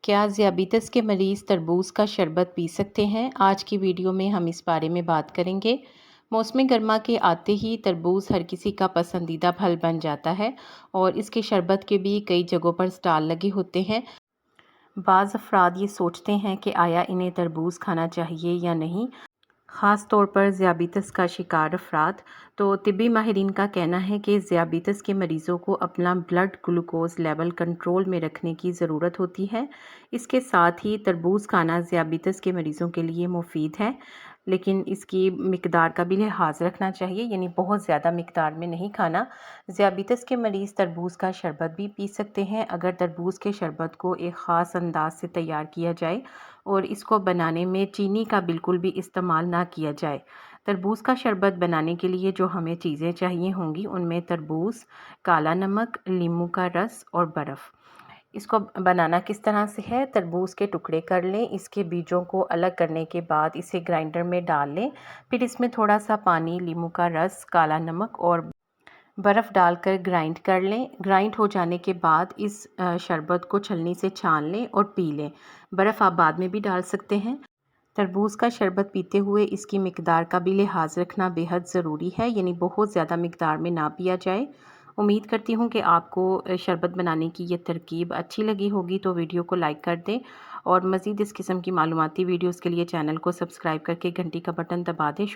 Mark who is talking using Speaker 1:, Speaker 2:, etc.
Speaker 1: क्या ज़ियाबितस के मरीज़ तरबूज का शरबत पी सकते हैं? आज की वीडियो में हम इस बारे में बात करेंगे। मौसम गर्मा के आते ही तरबूज हर किसी का पसंदीदा फल बन जाता है और इसके शरबत के भी कई जगहों पर स्टॉल लगे होते हैं। बाज़ अफ़राद ये सोचते हैं कि आया इन्हें तरबूज खाना चाहिए या नहीं, ख़ास तौर पर ज़ियाबितस का शिकार अफराद। तो तिब्बी माहिरीन का कहना है कि ज़ियाबितस के मरीज़ों को अपना ब्लड ग्लूकोज़ लेवल कंट्रोल में रखने की ज़रूरत होती है। इसके साथ ही तरबूज खाना ज़ियाबितस के मरीज़ों के लिए मुफीद है, लेकिन इसकी मिकदार का भी लिहाज रखना चाहिए, यानी बहुत ज़्यादा मिकदार में नहीं खाना। ज़ियाबितस के मरीज़ तरबूज का शरबत भी पी सकते हैं अगर तरबूज के शरबत को एक ख़ास अंदाज से तैयार किया जाए और इसको बनाने में चीनी का बिल्कुल भी इस्तेमाल ना किया जाए। तरबूज का शरबत बनाने के लिए जो हमें चीज़ें चाहिए होंगी उनमें तरबूज, काला नमक, नींबू का रस और बर्फ़। इसको बनाना किस तरह से है, तरबूज के टुकड़े कर लें, इसके बीजों को अलग करने के बाद इसे ग्राइंडर में डाल लें। फिर इसमें थोड़ा सा पानी, नींबू का रस, काला नमक और बर्फ़ डालकर ग्राइंड कर लें। ग्राइंड हो जाने के बाद इस शरबत को छलनी से छान लें और पी लें। बर्फ़ आप बाद में भी डाल सकते हैं। तरबूज़ का शरबत पीते हुए इसकी मिकदार का भी लिहाज रखना बेहद ज़रूरी है, यानी बहुत ज़्यादा मिकदार में ना पिया जाए। उम्मीद करती हूँ कि आपको शरबत बनाने की ये तरकीब अच्छी लगी होगी, तो वीडियो को लाइक कर दें और मज़ीद इस किस्म की मालूमाती वीडियोज़ के लिए चैनल को सब्सक्राइब करके घंटी का बटन दबा दें।